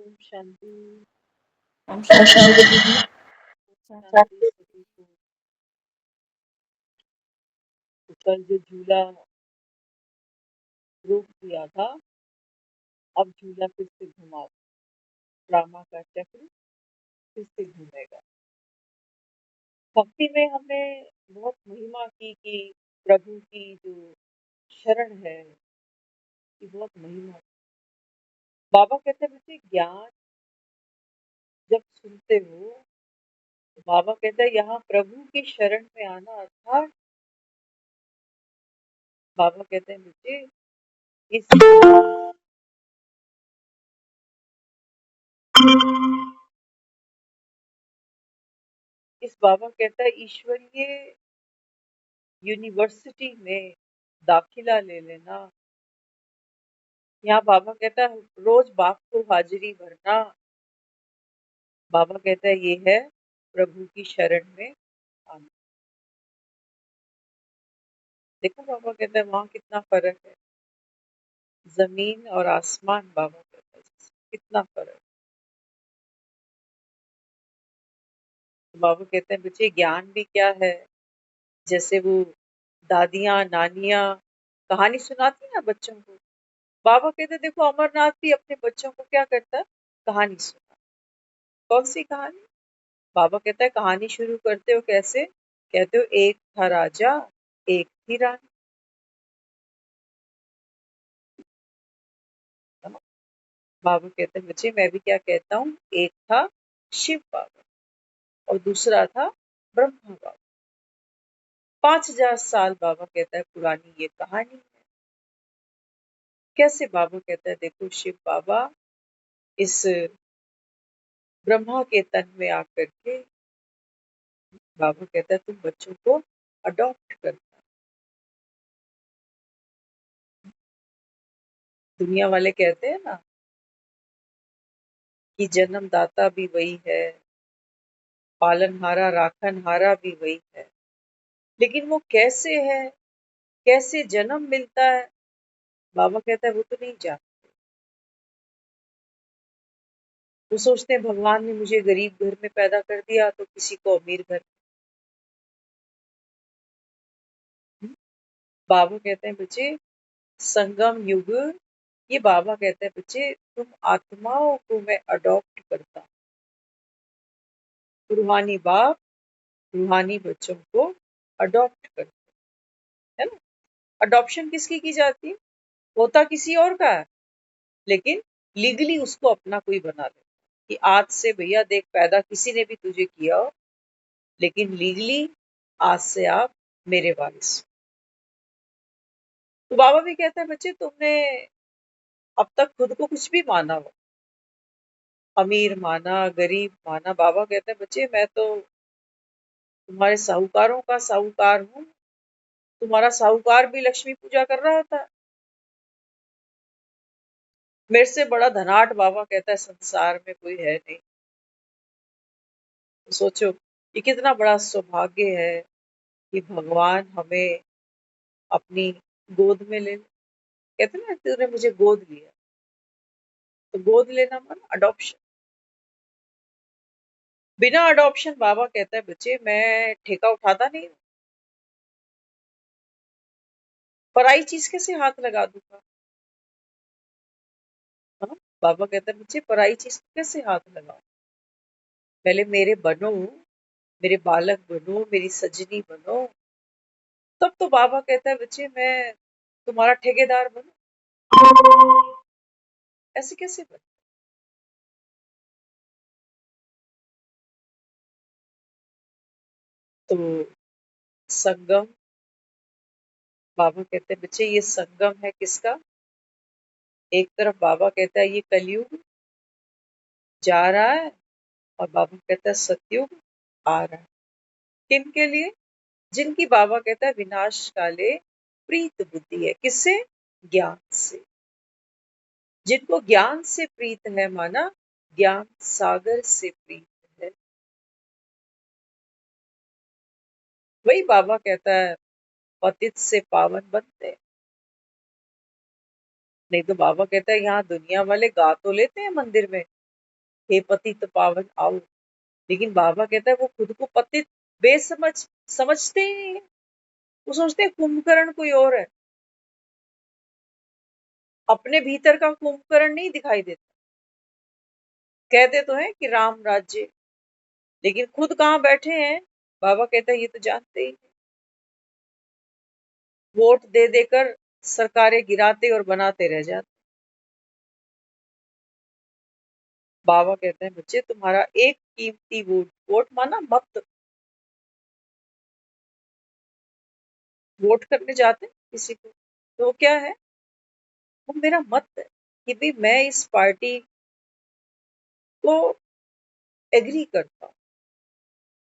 ओम शांति। ओम शांति दीदी। शांति सभी को। कल जो झूला रोक दिया था, अब झूला फिर से घुमा। ड्रामा का चक्र फिर से घूमेगा। भक्ति में हमने बहुत महिमा की कि प्रभु की जो शरण है कि बहुत महिमा। बाबा कहते हैं बच्चे ज्ञान जब सुनते हो तो बाबा कहता है यहाँ प्रभु की शरण में आना अर्थात बाबा कहते हैं बच्चे इस बाबा कहता है ईश्वरीय यूनिवर्सिटी में दाखिला ले लेना। यहाँ बाबा कहता है रोज बाप को हाजिरी भरना। बाबा कहता है ये है प्रभु की शरण में आना। देखो बाबा कहता है वहां कितना फर्क है, जमीन और आसमान। बाबा कहता है कितना फर्क। तो बाबा कहते हैं बच्चे ज्ञान भी क्या है, जैसे वो दादियां नानियां कहानी सुनाती ना बच्चों को। बाबा कहते हैं देखो अमरनाथ भी अपने बच्चों को क्या करता है, कहानी सुना। कौन सी कहानी? बाबा कहता है कहानी शुरू करते हो कैसे, कहते हो एक था राजा एक थी रानी। बाबा कहते हैं बच्चे मैं भी क्या कहता हूँ, एक था शिव बाबा और दूसरा था ब्रह्मा बाबा। 5000 साल बाबा कहता है पुरानी ये कहानी है। कैसे? बाबा कहता है देखो शिव बाबा इस ब्रह्मा के तन में आकर के बाबा कहता है तुम बच्चों को अडॉप्ट करता। दुनिया वाले कहते हैं ना कि जन्मदाता भी वही है, पालनहारा राखनहारा भी वही है, लेकिन वो कैसे है, कैसे जन्म मिलता है, बाबा कहता है वो तो नहीं जानते। वो सोचते हैं भगवान ने मुझे गरीब घर में पैदा कर दिया तो किसी को अमीर घर में। बाबा कहते हैं बच्चे संगम युग, ये बाबा कहते हैं बच्चे तुम आत्माओं को मैं अडॉप्ट करता हूँ। रूहानी बाप रूहानी बच्चों को अडॉप्ट करते है ना। अडॉप्शन किसकी की जाती है? होता किसी और का है, लेकिन लीगली उसको अपना कोई बना ले कि आज से भैया देख पैदा किसी ने भी तुझे किया हो, लेकिन लीगली आज से आप मेरे वारिस। तो बाबा भी कहते हैं बच्चे तुमने अब तक खुद को कुछ भी माना हो, अमीर माना गरीब माना। बाबा कहते हैं बच्चे मैं तो तुम्हारे साहूकारों का साहूकार हूँ। तुम्हारा साहूकार भी लक्ष्मी पूजा कर रहा होता है। मेरे से बड़ा धनाढ़ बाबा कहता है संसार में कोई है नहीं। तो सोचो ये कितना बड़ा सौभाग्य है कि भगवान हमें अपनी गोद में ले। कहते ना तूने मुझे गोद लिया, तो गोद लेना मन अडॉप्शन। बिना अडॉप्शन बाबा कहता है बच्चे मैं ठेका उठाता नहीं हूँ। पराई चीज कैसे हाथ लगा दूंगा? हाँ? बाबा कहता है बच्चे पराई चीज को कैसे हाथ लगाओ, पहले मेरे बनो, मेरे बालक बनो, मेरी सजनी बनो, तब तो बाबा कहता है बच्चे मैं तुम्हारा ठेकेदार बनूं। ऐसे कैसे बन? तो संगम, बाबा कहते हैं बच्चे ये संगम है किसका? एक तरफ बाबा कहता है ये कलयुग जा रहा है और बाबा कहता है सतयुग आ रहा है। किन के लिए? जिनकी बाबा कहता है विनाश काले प्रीत बुद्धि है। किससे? ज्ञान से। जिनको ज्ञान से प्रीत है, माना ज्ञान सागर से प्रीत है। वही बाबा कहता है पतित से पावन बनते हैं। नहीं तो बाबा कहता है यहाँ दुनिया वाले गा तो लेते हैं मंदिर में हे पतित पावन आओ। लेकिन बाबा कहता है वो खुद को पतित बेसमझ समझते ही नहीं है। वो सोचते हैं कुंभकर्ण कोई और है। अपने भीतर का कुंभकर्ण नहीं दिखाई देता। कहते तो हैं कि राम राज्य, लेकिन खुद कहाँ बैठे हैं बाबा कहता है ये तो जानते ही नहीं। वोट दे देकर सरकारें गिराते और बनाते रह जाते। बाबा कहते हैं बच्चे तुम्हारा एक कीमती वोट, वोट माना मत, वोट करने जाते हैं किसी को तो वो क्या है, वो मेरा मत है कि भाई मैं इस पार्टी को एग्री करता हूँ,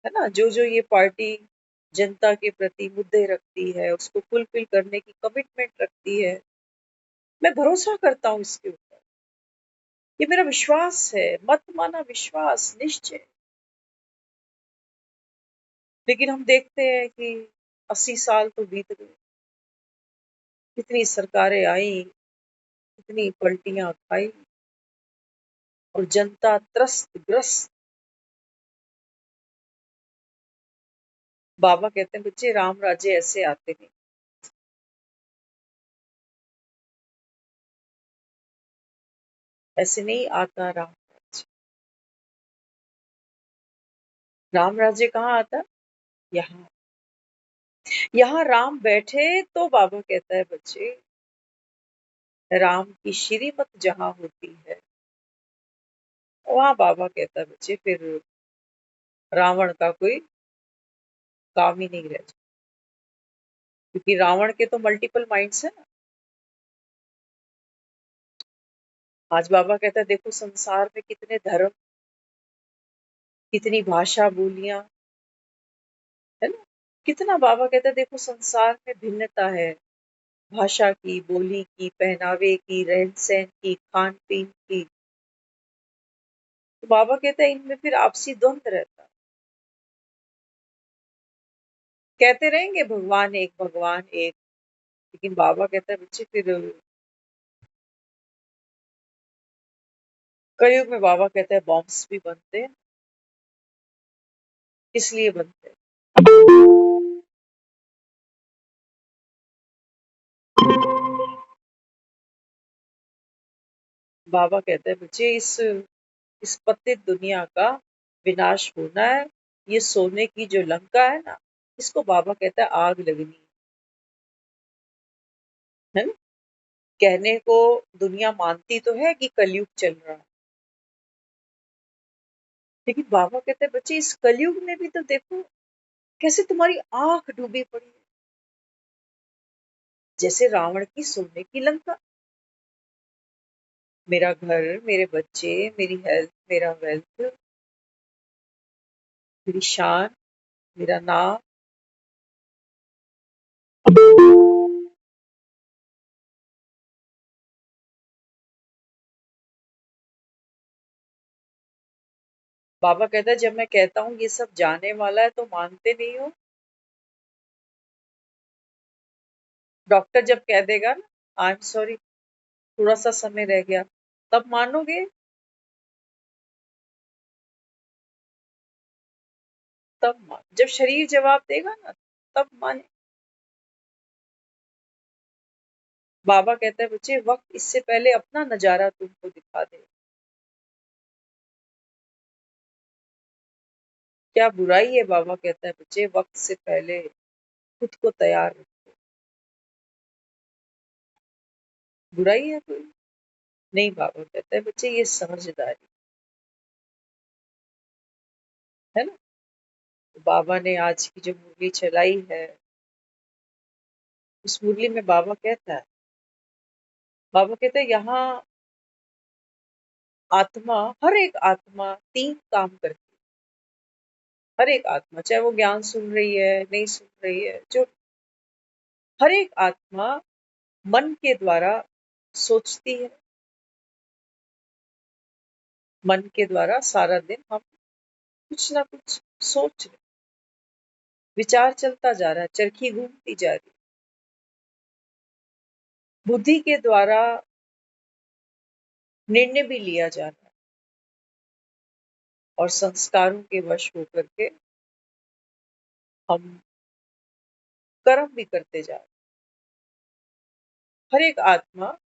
है ना। जो जो ये पार्टी जनता के प्रति मुद्दे रखती है उसको फुलफिल करने की कमिटमेंट रखती है, मैं भरोसा करता हूँ इसके ऊपर। ये मेरा विश्वास है, मत माना विश्वास, निश्चय। लेकिन हम देखते हैं कि 80 साल तो बीत गए, कितनी सरकारें आई, कितनी पलटियां खाई और जनता त्रस्त ग्रस्त। बाबा कहते हैं बच्चे राम राज्य ऐसे आते नहीं, ऐसे नहीं आता राम राज्य। राम राज्य कहाँ आता? यहाँ। यहाँ राम बैठे तो बाबा कहता है बच्चे राम की श्रीमत जहाँ होती है वहां बाबा कहता है बच्चे फिर रावण का कोई काम ही नहीं रह जाता, क्योंकि रावण के तो मल्टीपल माइंड्स है ना। आज बाबा कहता है देखो संसार में कितने धर्म, कितनी भाषा बोलियां, है ना। कितना बाबा कहता है देखो संसार में भिन्नता है, भाषा की, बोली की, पहनावे की, रहन सहन की, खान पीन की। तो बाबा कहता है इनमें फिर आपसी द्वंद रहता है। कहते रहेंगे भगवान एक, भगवान एक, लेकिन बाबा कहता है बच्चे फिर कलयुग में बाबा कहता है बॉम्ब्स भी बनते हैं, इसलिए बनते हैं। बाबा कहते हैं बच्चे इस पतित दुनिया का विनाश होना है। ये सोने की जो लंका है ना, इसको बाबा कहता है आग लगनी है ना। कहने को दुनिया मानती तो है कि कलयुग चल रहा है, लेकिन बाबा कहते हैं बच्चे इस कलयुग में भी तो देखो कैसे तुम्हारी आंख डूबी पड़ी है, जैसे रावण की सोने की लंका। मेरा घर, मेरे बच्चे, मेरी हेल्थ, मेरा वेल्थ, मेरी शान, मेरा नाम, बाबा कहता है जब मैं कहता हूँ ये सब जाने वाला है तो मानते नहीं हो। डॉक्टर जब कह देगा ना आई एम सॉरी थोड़ा सा समय रह गया, तब मानोगे? तब मान, जब शरीर जवाब देगा ना तब माने। बाबा कहता है बच्चे वक्त इससे पहले अपना नजारा तुमको दिखा दे। क्या बुराई है? बाबा कहता है बच्चे वक्त से पहले खुद को तैयार रखो। बुराई है कोई? नहीं, बाबा कहता है बच्चे ये समझदारी है ना। तो बाबा ने आज की जो मुरली चलाई है, उस मुरली में बाबा कहता है यहाँ आत्मा, हर एक आत्मा 3 काम करती है। हर एक आत्मा, चाहे वो ज्ञान सुन रही है, नहीं सुन रही है, जो हर एक आत्मा मन के द्वारा सोचती है। मन के द्वारा सारा दिन हम कुछ ना कुछ सोच रहे, विचार चलता जा रहा है, चरखी घूमती जा रही है। बुद्धि के द्वारा निर्णय भी लिया जा रहा है, और संस्कारों के वश होकर के हम कर्म भी करते जा रहे हैं। हर एक आत्मा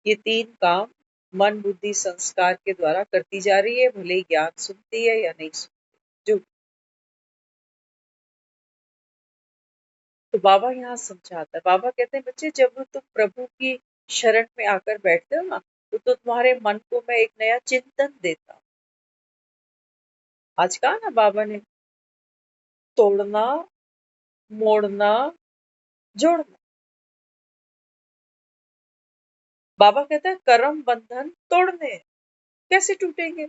ये 3 काम मन, बुद्धि, संस्कार के द्वारा करती जा रही है, भले ही ज्ञान सुनती है या नहीं सुनती। जो तो बाबा यहाँ समझाता है, बाबा कहते हैं बच्चे जब तुम प्रभु की शरण में आकर बैठते हो ना, तो तुम्हारे मन को मैं एक नया चिंतन देता हूँ। आज कहा ना बाबा ने, तोड़ना, मोड़ना, जोड़ना। बाबा कहता है कर्म बंधन तोड़ने हैं। कैसे टूटेंगे?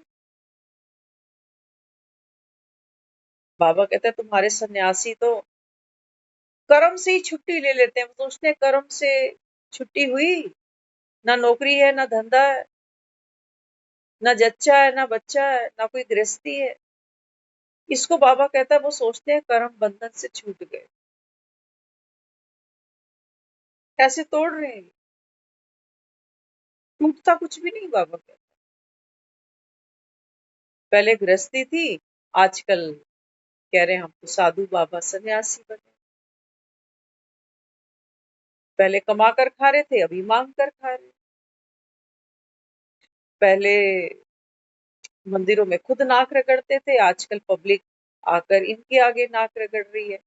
बाबा कहता है तुम्हारे सन्यासी तो कर्म से ही छुट्टी ले लेते हैं, सोचते हैं कर्म से छुट्टी हुई, ना नौकरी है, ना धंधा है, ना जच्चा है, ना बच्चा है, ना कोई गृहस्थी है। इसको बाबा कहता है वो सोचते हैं कर्म बंधन से छूट गए। कैसे तोड़ रहे हैं? टूटता कुछ भी नहीं बाबा कहता। पहले गृहस्थी थी, आजकल कह रहे हैं हम तो साधु बाबा सन्यासी बने। पहले कमा कर खा रहे थे, अभी मांग कर खा रहे। पहले मंदिरों में खुद नाक रगड़ते थे, आजकल पब्लिक आकर इनके आगे नाक रगड़ रही है।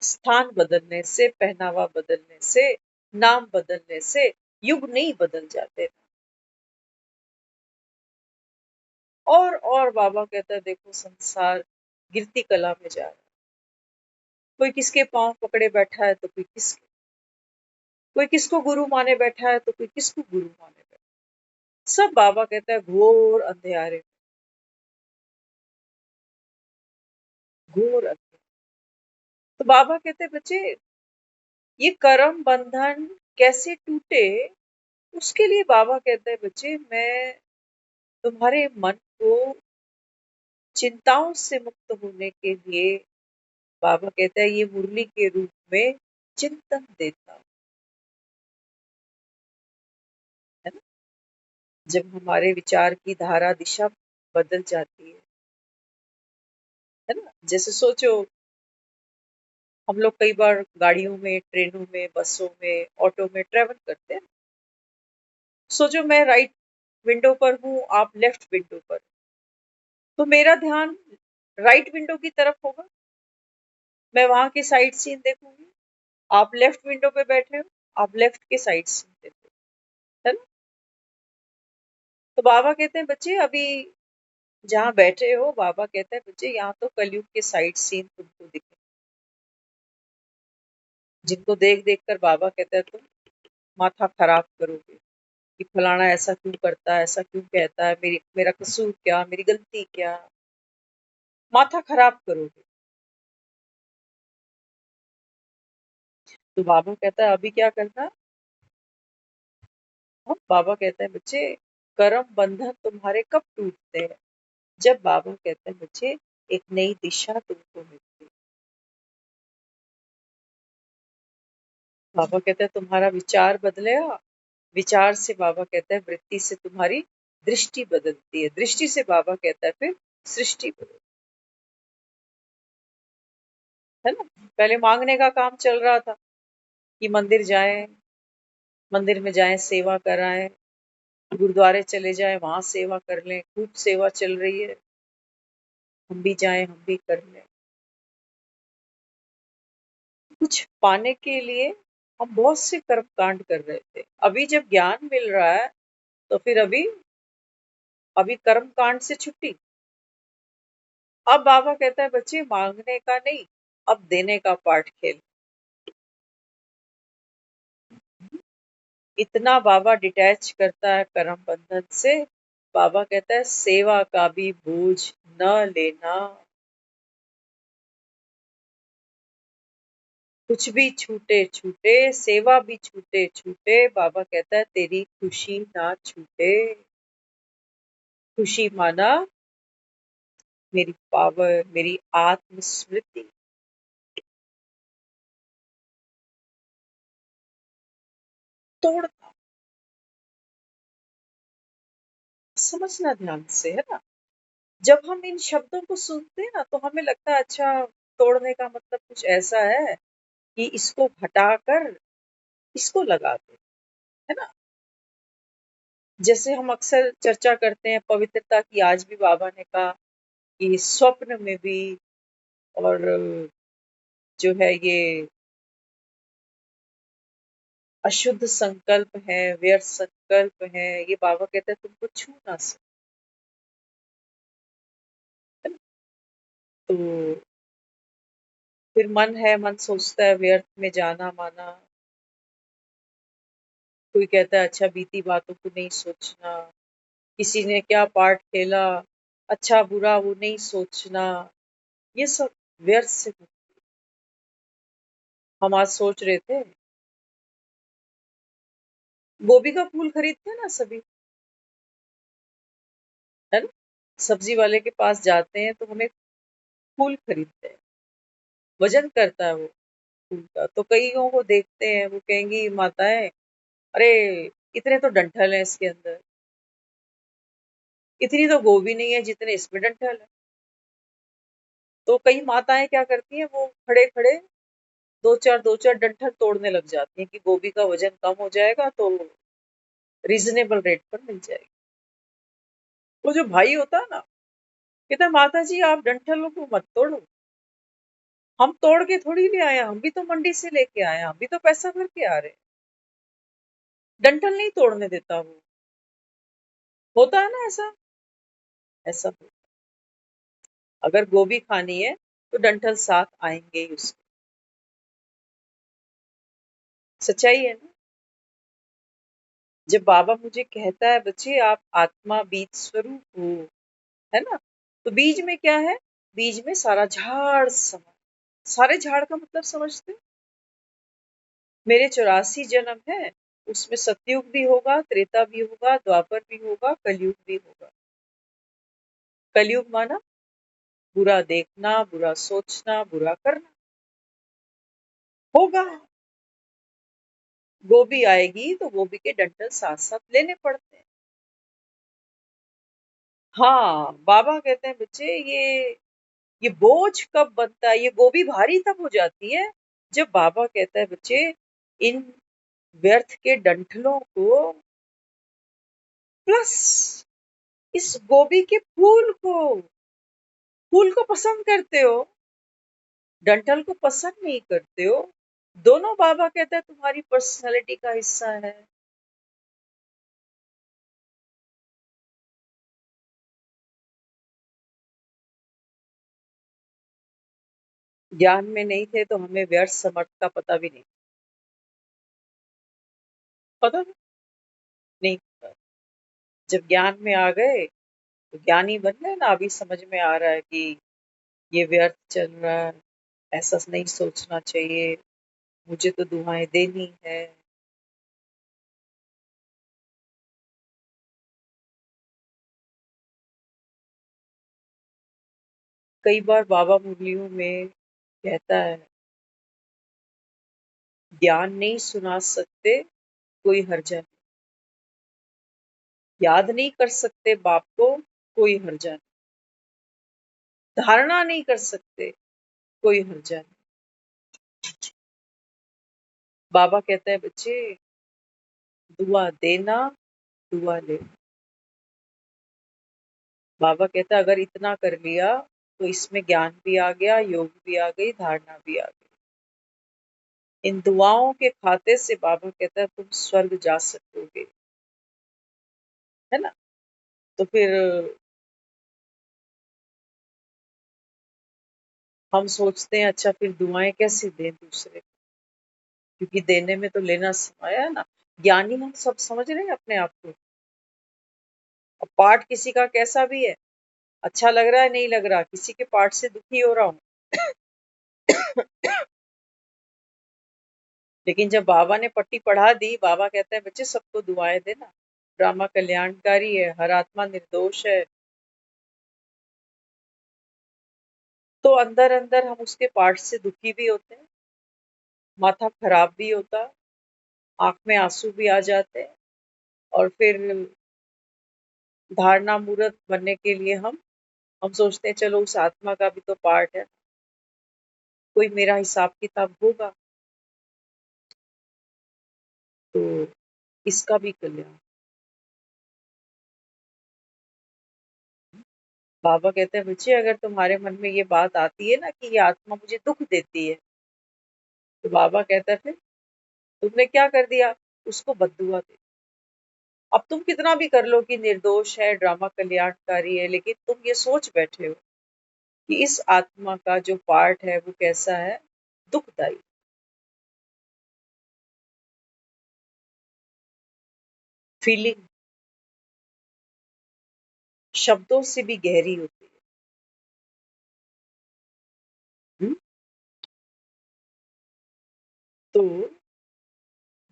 स्थान बदलने से, पहनावा बदलने से, नाम बदलने से युग नहीं बदल जाते। और बाबा कहता है देखो संसार गिरती कला में जा रहा है। कोई किसके पांव पकड़े बैठा है तो कोई किसके, कोई किसको गुरु माने बैठा है तो कोई किसको गुरु माने बैठा है। सब बाबा कहता है घोर अंधेरे, घोर अंधेरे। तो बाबा कहते हैं बच्चे ये कर्म बंधन कैसे टूटे, उसके लिए बाबा कहते हैं बच्चे मैं तुम्हारे मन को चिंताओं से मुक्त होने के लिए, बाबा कहता है ये मुरली के रूप में चिंतन देता हूं, है ना। जब हमारे विचार की धारा दिशा बदल जाती है ना। जैसे सोचो हम लोग कई बार गाड़ियों में, ट्रेनों में, बसों में, ऑटो में ट्रेवल करते हैं। सोचो मैं राइट विंडो पर हूँ, आप लेफ्ट विंडो पर, तो मेरा ध्यान राइट विंडो की तरफ होगा, मैं वहां की साइड सीन देखूंगी। आप लेफ्ट विंडो पे बैठे हो, आप लेफ्ट के साइड सीन देखो, है ना। तो बाबा कहते हैं बच्चे अभी जहाँ बैठे हो, बाबा कहता है बच्चे यहाँ तो कलयुग के साइड सीन तुमको दिखे, जिनको देख देख कर बाबा कहता है तुम माथा खराब करोगे कि फलाना ऐसा क्यों करता है, ऐसा क्यों कहता है, मेरा कसूर क्या, मेरी गलती क्या, माथा खराब करोगे। तो बाबा कहता है अभी क्या करना। हाँ, बाबा कहता है बच्चे कर्म बंधन तुम्हारे कब टूटते हैं, जब बाबा कहते हैं बच्चे एक नई दिशा तुमको मिलती है। बाबा कहता है तुम्हारा विचार बदलेगा, विचार से बाबा कहता है वृत्ति से तुम्हारी दृष्टि बदलती है, दृष्टि से बाबा कहता है फिर सृष्टि बदलती है ना। पहले मांगने का काम चल रहा था कि मंदिर जाएं, मंदिर में जाएं सेवा कराएं, गुरुद्वारे चले जाएं वहां सेवा कर लें, खूब सेवा चल रही है, हम भी जाएं हम भी कर लें। कुछ पाने के लिए हम बहुत से कर्म कांड कर रहे थे, अभी जब ज्ञान मिल रहा है तो फिर अभी अभी कर्म कांड से छुट्टी। अब बाबा कहता है बच्चे मांगने का नहीं, अब देने का पाठ खेल। इतना बाबा डिटैच करता है कर्म बंधन से। बाबा कहता है सेवा का भी बोझ न लेना, कुछ भी छूटे छूटे, सेवा भी छूटे छूटे, बाबा कहता है तेरी खुशी ना छूटे। खुशी माना मेरी पावर, मेरी आत्मस्मृति। तोड़ना समझना ध्यान से, है ना? जब हम इन शब्दों को सुनते हैं ना, तो हमें लगता है अच्छा, तोड़ने का मतलब कुछ ऐसा है कि इसको हटाकर इसको लगा दो, है ना? जैसे हम अक्सर चर्चा करते हैं पवित्रता की, आज भी बाबा ने कहा कि स्वप्न में भी, और जो है ये अशुद्ध संकल्प है, व्यर्थ संकल्प है, ये बाबा कहते हैं तुमको छू ना सकते। तो फिर मन है, मन सोचता है व्यर्थ में जाना माना। कोई कहता है अच्छा बीती बातों को नहीं सोचना, किसी ने क्या पार्ट खेला, अच्छा बुरा वो नहीं सोचना। ये सब व्यर्थ से हम आज सोच रहे थे, गोभी का फूल खरीदते हैं ना सभी, है ना? सब्जी वाले के पास जाते हैं तो हमें फूल खरीदते हैं, वजन करता है वो फूल का। तो कईयों को देखते हैं, वो कहेंगी माताएं, अरे इतने तो डंठल हैं इसके अंदर, इतनी तो गोभी नहीं है जितने इसमें डंठल है। तो कई माताएं क्या करती हैं, वो खड़े खड़े दो चार डंठल तोड़ने लग जाती हैं कि गोभी का वजन कम हो जाएगा तो रीजनेबल रेट पर मिल जाएगी। वो जो भाई होता है ना, कहता है माता जी आप डंठलों को मत तोड़ो, हम तोड़ के थोड़ी ले आए, हम भी तो मंडी से लेके आए, हम भी तो पैसा भर के आ रहे हैं। डंठल नहीं तोड़ने देता वो, होता है ना ऐसा। ऐसा हो, अगर गोभी खानी है तो डंठल साथ आएंगे ही उसके। सच्चाई है ना? जब बाबा मुझे कहता है बच्चे आप आत्मा बीज स्वरूप हो, है ना? तो बीज में क्या है? बीज में सारा झाड़ समा, सारे झाड़ का मतलब समझते हैं? मेरे 84 जन्म है, उसमें सतयुग भी होगा, त्रेता भी होगा, द्वापर भी होगा, कलयुग भी होगा। कलयुग माना बुरा देखना, बुरा सोचना, बुरा करना होगा। गोभी आएगी तो गोभी के डंठल साथ साथ लेने पड़ते हैं। हाँ, बाबा कहते हैं बच्चे ये बोझ कब बनता है, ये गोभी भारी तब हो जाती है जब बाबा कहता है बच्चे इन व्यर्थ के डंठलों को प्लस इस गोभी के फूल को पसंद करते हो, डंठल को पसंद नहीं करते हो। दोनों बाबा कहता है तुम्हारी पर्सनालिटी का हिस्सा है। ज्ञान में नहीं थे तो हमें व्यर्थ समर्थ का पता भी नहीं, पता नहीं था। जब ज्ञान में आ गए तो ज्ञानी बन गए ना, अभी समझ में आ रहा है कि ये व्यर्थ चल रहा है, ऐसा नहीं सोचना चाहिए, मुझे तो दुआएं देनी है। कई बार बाबा मुरलियों में कहता है ज्ञान नहीं सुना सकते कोई हर्जा नहीं, याद नहीं कर सकते बाप को कोई हर्जा नहीं, धारणा नहीं कर सकते कोई हर्जा नहीं। बाबा कहते हैं बच्चे दुआ देना, दुआ लेना। बाबा कहता है अगर इतना कर लिया तो इसमें ज्ञान भी आ गया, योग भी आ गई, धारणा भी आ गई। इन दुआओं के खाते से बाबा कहता है तुम स्वर्ग जा सकोगे, है ना? तो फिर हम सोचते हैं अच्छा फिर दुआएं कैसे दें दूसरे को, क्योंकि देने में तो लेना समाया है ना। ज्ञानी हम सब समझ रहे हैं अपने आप को। अब पाठ किसी का कैसा भी है, अच्छा लग रहा है नहीं लग रहा, किसी के पाठ से दुखी हो रहा हूँ, लेकिन जब बाबा ने पट्टी पढ़ा दी, बाबा कहता है बच्चे सबको दुआएं देना, ड्रामा कल्याणकारी है, हर आत्मा निर्दोष है। तो अंदर अंदर हम उसके पाठ से दुखी भी होते हैं, माथा खराब भी होता, आंख में आंसू भी आ जाते हैं, और फिर धारणा मूर्त बनने के लिए हम सोचते हैं चलो उस आत्मा का भी तो पार्ट है, कोई मेरा हिसाब किताब होगा, तो इसका भी कल्याण। बाबा कहते हैं बच्चे अगर तुम्हारे मन में ये बात आती है ना कि ये आत्मा मुझे दुख देती है, तो बाबा कहता है फिर तुमने क्या कर दिया, उसको बद्दुआ दे। अब तुम कितना भी कर लो कि निर्दोष है, ड्रामा कल्याणकारी है, लेकिन तुम ये सोच बैठे हो कि इस आत्मा का जो पार्ट है वो कैसा है, दुखदाई। फीलिंग शब्दों से भी गहरी होती है। हुँ? तो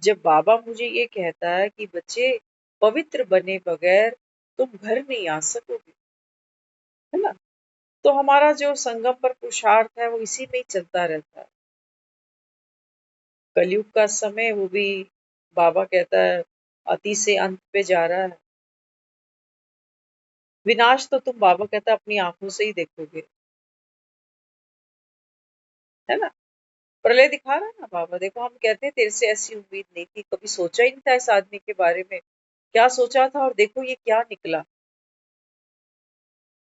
जब बाबा मुझे ये कहता है कि बच्चे पवित्र बने बगैर तुम घर नहीं आ सकोगे, है ना? तो हमारा जो संगम पर पुरुषार्थ है वो इसी में ही चलता रहता है। कलयुग का समय वो भी बाबा कहता है अति से अंत पे जा रहा है। विनाश तो तुम बाबा कहता है अपनी आंखों से ही देखोगे, है ना? प्रलय दिखा रहा है ना बाबा, देखो हम कहते हैं तेरे से ऐसी उम्मीद नहीं थी, कभी सोचा ही नहीं था इस आदमी के बारे में, क्या सोचा था और देखो ये क्या निकला।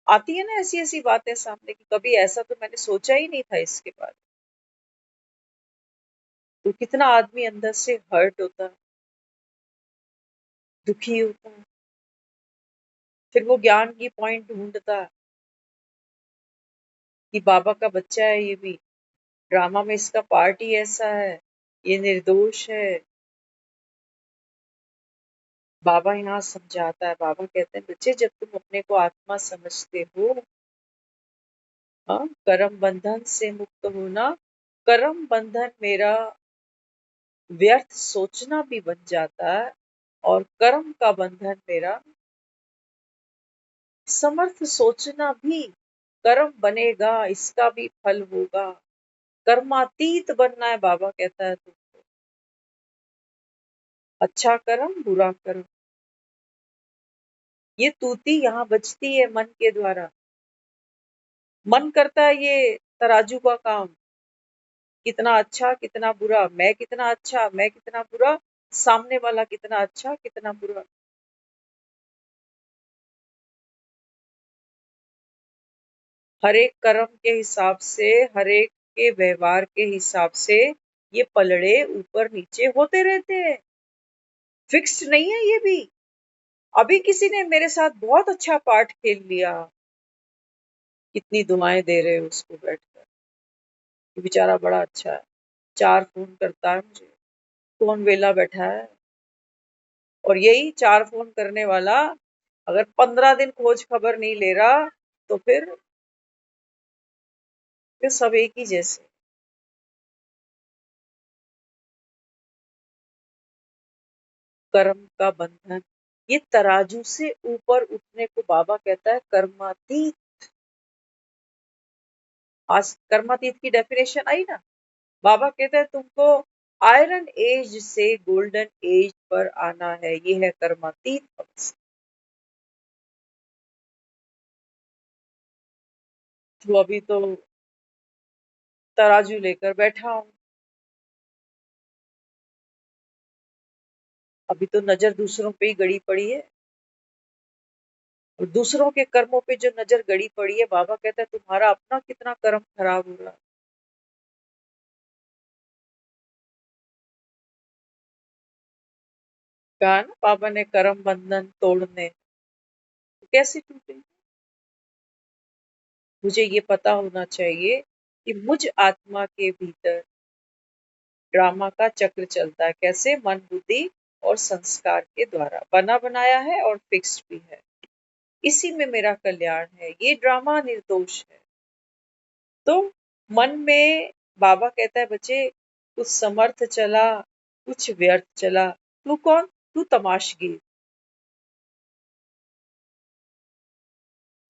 आती है ना ऐसी-ऐसी बातें सामने कि कभी ऐसा तो मैंने सोचा ही नहीं था इसके बारे में। तो कितना आदमी अंदर से हर्ट होता है, दुखी होता है, फिर वो ज्ञान की पॉइंट ढूँढता है कि बाबा का बच्चा है ये भी, ड्रामा में इसका पार्ट ही ऐसा है, ये निर्दोष है। बाबा यहाँ समझाता है, बाबा कहते हैं बच्चे जब तुम अपने को आत्मा समझते हो, हाँ, कर्म बंधन से मुक्त होना, कर्म बंधन मेरा व्यर्थ सोचना भी बन जाता है और कर्म का बंधन मेरा समर्थ सोचना भी कर्म बनेगा, इसका भी फल होगा। कर्मातीत बनना है बाबा कहता है तुमको, अच्छा कर्म बुरा कर्म, ये तूती यहाँ बजती है मन के द्वारा। मन करता है ये तराजू का काम, कितना अच्छा कितना बुरा, मैं कितना अच्छा मैं कितना बुरा, सामने वाला कितना अच्छा कितना बुरा। हर एक कर्म के हिसाब से, हर एक के व्यवहार के हिसाब से ये पलड़े ऊपर नीचे होते रहते हैं, फिक्स्ड नहीं है ये भी। अभी किसी ने मेरे साथ बहुत अच्छा पार्ट खेल लिया, कितनी दुआएं दे रहे हो उसको बैठकर, ये बेचारा बड़ा अच्छा है, 4 फोन करता है मुझे, कौन वेला बैठा है। और यही 4 फोन करने वाला अगर 15 दिन खोज खबर नहीं ले रहा तो फिर सब एक ही जैसे। कर्म का बंधन, ये तराजू से ऊपर उठने को बाबा कहता है कर्मातीत। आज कर्मातीत की डेफिनेशन आई ना, बाबा कहते हैं तुमको आयरन एज से गोल्डन एज पर आना है, ये है कर्मातीत अवस्था। तो अभी तो तराजू लेकर बैठा हूं, अभी तो नजर दूसरों पे ही गड़ी पड़ी है, और दूसरों के कर्मों पे जो नजर गड़ी पड़ी है, बाबा कहता है तुम्हारा अपना कितना कर्म खराब हो रहा है। कहा ना बाबा ने कर्म बंधन तोड़ने, तो कैसे टूटे। मुझे ये पता होना चाहिए कि मुझ आत्मा के भीतर ड्रामा का चक्र चलता है, कैसे मन बुद्धि और संस्कार के द्वारा बना बनाया है और फिक्स्ड भी है, इसी में मेरा कल्याण है, ये ड्रामा निर्दोष है। तो मन में बाबा कहता है बच्चे कुछ समर्थ चला, कुछ व्यर्थ चला, तू कौन, तू तमाशगीर।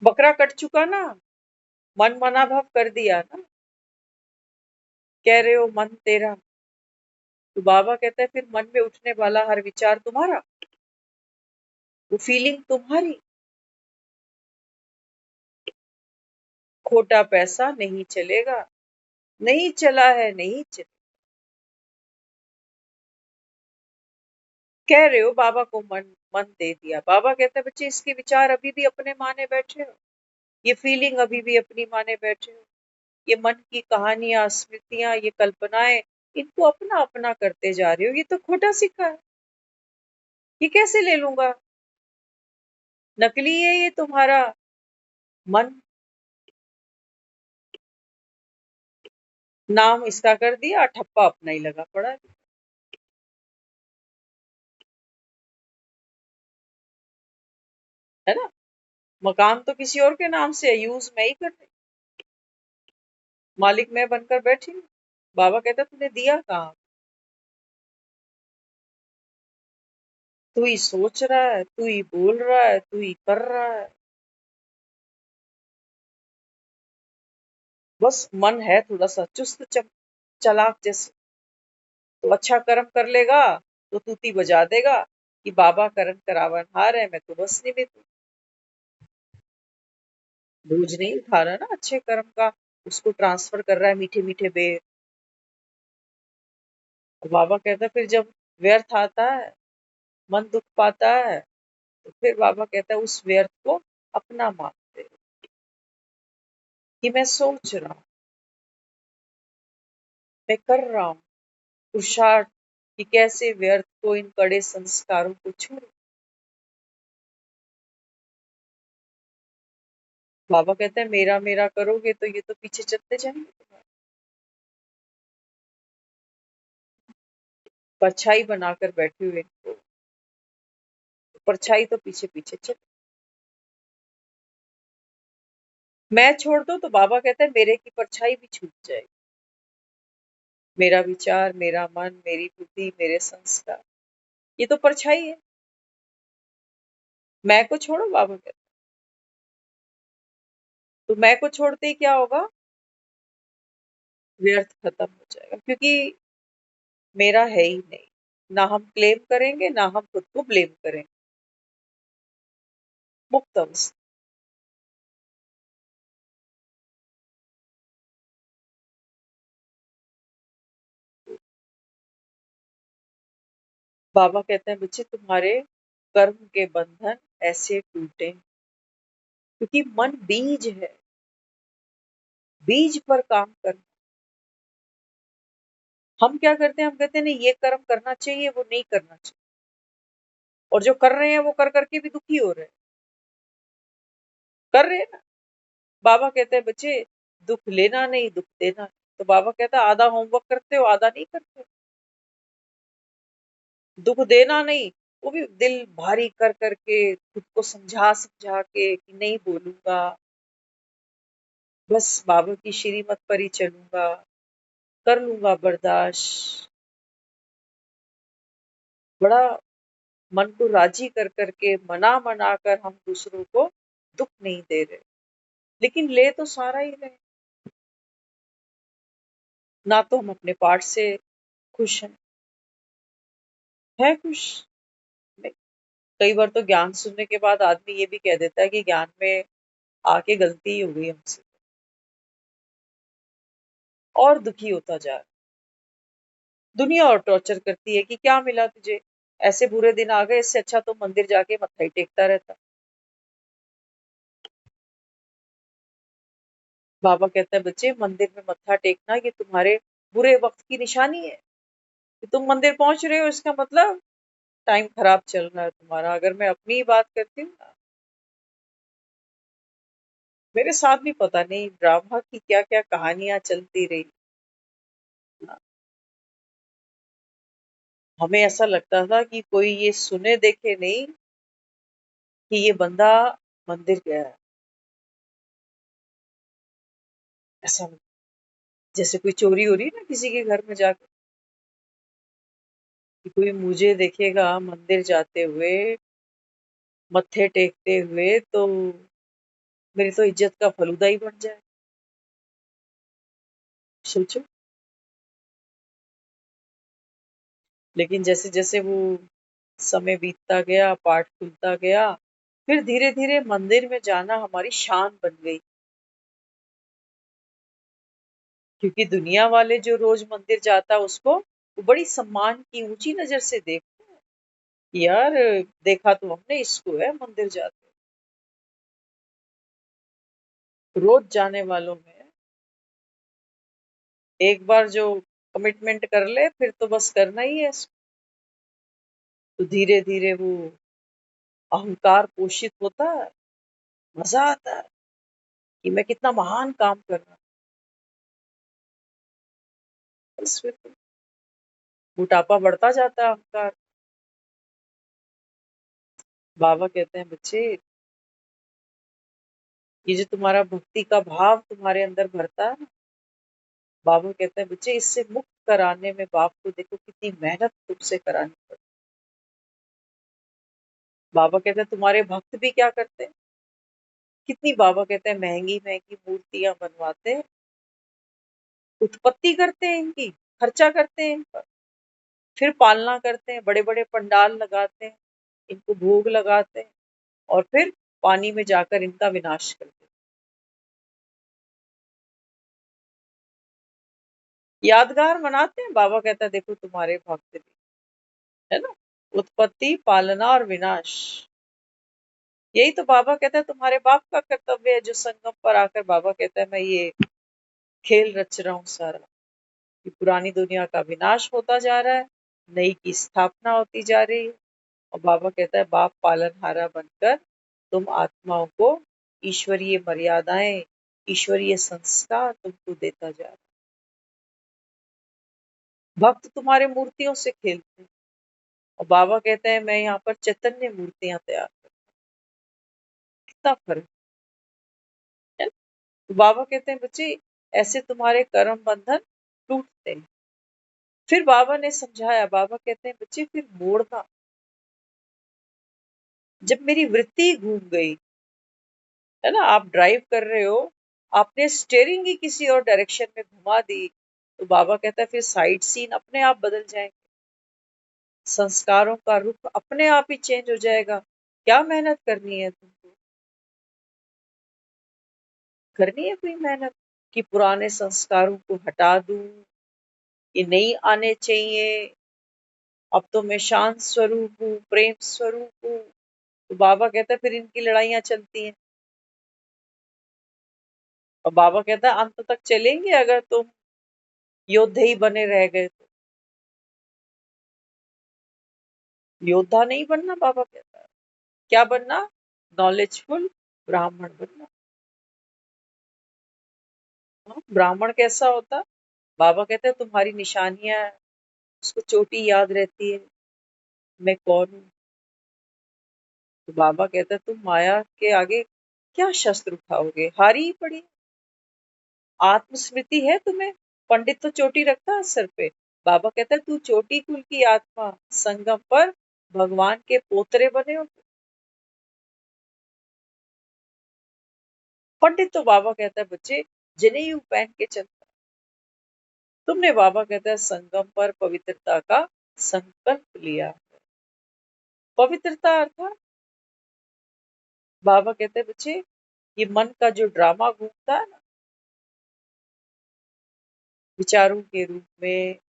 बकरा कट चुका ना, मन मना भाव कर दिया ना, कह रहे हो मन तेरा, तो बाबा कहता है फिर मन में उठने वाला हर विचार तुम्हारा, वो फीलिंग तुम्हारी, खोटा पैसा नहीं चलेगा, नहीं चला है, नहीं चला। कह रहे हो बाबा को मन मन दे दिया। बाबा कहता है बच्चे इसके विचार अभी भी अपने माने बैठे हो, ये फीलिंग अभी भी अपनी माने बैठे हो, ये मन की कहानियां, स्मृतियां, ये कल्पनाएं, इनको अपना अपना करते जा रहे हो। ये तो खोटा सिक्का है, ये कैसे ले लूंगा? नकली है ये तुम्हारा मन। नाम इसका कर दिया, ठप्पा अपना ही लगा पड़ा है। है ना? मकान तो किसी और के नाम से है, यूज मैं ही कर रही, मालिक मैं बनकर बैठी हूँ। बाबा कहता तूने दिया कहाँ? तू ही सोच रहा है, तू ही बोल रहा है, तू ही कर रहा है। बस मन है थोड़ा सा चुस्त चालाक जैसे, तो अच्छा कर्म कर लेगा तो तूती बजा देगा कि बाबा करण करावन हार है, मैं तो बस निमित हूँ। बोझ नहीं उठा रहा ना अच्छे कर्म का, उसको ट्रांसफर कर रहा है मीठे मीठे बेर। और बाबा कहता है फिर जब व्यर्थ आता है, मन दुख पाता है, तो फिर बाबा कहता है उस व्यर्थ को अपना मानते हो, कि मैं सोच रहा हूँ, मैं कर रहा हूँ पुरुषार्थ, कि कैसे व्यर्थ को, इन कड़े संस्कारों को छोड़ो। बाबा कहते हैं मेरा मेरा करोगे तो ये तो पीछे चलते जाएंगे तुम्हारे, परछाई बनाकर बैठे हुए इनको, परछाई तो पीछे पीछे चल। मैं छोड़ दो तो बाबा कहते हैं मेरे की परछाई भी छूट जाएगी। मेरा विचार, मेरा मन, मेरी बुद्धि, मेरे संस्कार, ये तो परछाई है। मैं को छोड़ो, बाबा कहते हैं। तो मैं को छोड़ते ही क्या होगा? व्यर्थ खत्म हो जाएगा, क्योंकि मेरा है ही नहीं। ना हम क्लेम करेंगे, ना हम खुद को ब्लेम करेंगे। मुक्त अवस्था। बाबा कहते हैं बच्चे तुम्हारे कर्म के बंधन ऐसे टूटे क्योंकि मन बीज है, बीज पर काम कर। हम क्या करते हैं? हम कहते हैं नहीं ये कर्म करना चाहिए, वो नहीं करना चाहिए, और जो कर रहे हैं वो कर करके भी दुखी हो रहे हैं। कर रहे हैं ना। बाबा कहते हैं बच्चे दुख लेना नहीं, दुख देना नहीं। तो बाबा कहता है आधा होमवर्क करते हो, आधा नहीं करते। दुख देना नहीं, वो भी दिल भारी कर करके, खुद को समझा समझा के कि नहीं बोलूंगा, बस बाबा की श्रीमत पर ही चलूंगा, कर लूंगा बर्दाश्त। बड़ा मन को राजी कर करके, मना मना कर हम दूसरों को दुख नहीं दे रहे, लेकिन ले तो सारा ही रहे। ना तो हम अपने पाठ से खुश हैं, है खुश नहीं। कई बार तो ज्ञान सुनने के बाद आदमी ये भी कह देता है कि ज्ञान में आके गलती ही हो गई हमसे, और दुखी होता जा रहा है। दुनिया और टॉर्चर करती है कि क्या मिला तुझे, ऐसे बुरे दिन आ गए, इससे अच्छा तो मंदिर जाके मत्था ही टेकता रहता। बाबा कहता है बच्चे मंदिर में मत्था टेकना ये तुम्हारे बुरे वक्त की निशानी है, कि तुम मंदिर पहुंच रहे हो इसका मतलब टाइम खराब चल रहा है तुम्हारा। अगर मैं अपनी ही बात करती हूँ ना, मेरे साथ भी पता नहीं ड्रामा की क्या क्या कहानियां चलती रही ना। हमें ऐसा लगता था कि कोई ये सुने देखे नहीं कि ये बंदा मंदिर गया है, ऐसा जैसे कोई चोरी हो रही है ना किसी के घर में जाकर, कि कोई मुझे देखेगा मंदिर जाते हुए, मत्थे टेकते हुए, तो मेरी तो इज्जत का फलूदा ही बन जाए। सोचो। लेकिन जैसे जैसे वो समय बीतता गया, पाठ खुलता गया, फिर धीरे धीरे मंदिर में जाना हमारी शान बन गई। क्योंकि दुनिया वाले जो रोज मंदिर जाता उसको वो बड़ी सम्मान की ऊंची नजर से देखते हैं। यार, देखा तो हमने इसको है मंदिर जाते, रोज जाने वालों में एक बार जो कमिटमेंट कर ले फिर तो बस करना ही है इसको। तो धीरे धीरे वो अहंकार पोषित होता है, मजा आता है कि मैं कितना महान काम कर रहा हूँ। बस फिर तो मोटापा बढ़ता जाता है अहंकार। बाबा कहते हैं बच्चे, ये जो तुम्हारा भक्ति का भाव तुम्हारे अंदर भरता है ना, बाबा कहते हैं बच्चे इससे मुक्त कराने में बाप को देखो कितनी मेहनत तुमसे करानी पड़ती। बाबा कहते हैं तुम्हारे भक्त भी क्या करते हैं, कितनी बाबा कहते हैं महंगी महंगी मूर्तियां बनवाते हैं, उत्पत्ति करते हैं इनकी, खर्चा करते हैं इन पर, फिर पालना करते हैं, बड़े बड़े पंडाल लगाते हैं, इनको भोग लगाते हैं और फिर पानी में जाकर इनका विनाश करते हैं। यादगार मनाते हैं। बाबा कहता है देखो तुम्हारे भक्त भी, है ना, उत्पत्ति पालना और विनाश, यही तो बाबा कहता है तुम्हारे बाप का कर्तव्य है। जो संगम पर आकर बाबा कहता है मैं ये खेल रच रहा हूँ सारा, कि पुरानी दुनिया का विनाश होता जा रहा है, नई की स्थापना होती जा रही है। और बाबा कहता है बाप पालनहारा बनकर तुम आत्माओं को ईश्वरीय मर्यादाएं, ईश्वरीय संस्कार तुमको देता जा रहा है। भक्त तुम्हारे मूर्तियों से खेलते हैं और बाबा कहते हैं मैं यहाँ पर चैतन्य मूर्तियां तैयार करता हूं। कितना फर्क है। तो बाबा कहते हैं बच्चे ऐसे तुम्हारे कर्म बंधन टूटते हैं। फिर बाबा ने समझाया, बाबा कहते हैं बच्चे फिर मोड़ना, जब मेरी वृत्ति घूम गई, है ना, आप ड्राइव कर रहे हो, आपने स्टेयरिंग ही किसी और डायरेक्शन में घुमा दी, तो बाबा कहता है फिर साइड सीन अपने आप बदल जाएंगे, संस्कारों का रुख अपने आप ही चेंज हो जाएगा। क्या मेहनत करनी है तुमको, करनी है कोई मेहनत कि पुराने संस्कारों को हटा दूं, ये नहीं आने चाहिए, अब तो मैं शांत स्वरूप हूँ, प्रेम स्वरूप हूँ। तो बाबा कहता है फिर इनकी लड़ाइयाँ चलती हैं और बाबा कहता है अंत तक चलेंगे अगर तुम योद्धे ही बने रह गए तो। योद्धा नहीं बनना, बाबा कहता है क्या बनना, नॉलेजफुल ब्राह्मण बनना। हाँ, ब्राह्मण कैसा होता, बाबा कहते हैं तुम्हारी निशानियां, उसको चोटी याद रहती है, मैं कौन हूँ। तो बाबा कहता है तुम माया के आगे क्या शस्त्र उठाओगे, हारी ही पड़ी। आत्मस्मृति है तुम्हें, पंडित तो चोटी रखता है सर पे, बाबा कहता है तू चोटी कुल की आत्मा, संगम पर भगवान के पोतरे बने हो। पंडित तो बाबा कहता है बच्चे जनेऊ पहन के चलता है। तुमने, बाबा कहता है, संगम पर पवित्रता का संकल्प लिया। पवित्रता अर्थात बाबा कहते हैं बच्चे ये मन का जो ड्रामा घूमता है ना, विचारों के रूप में,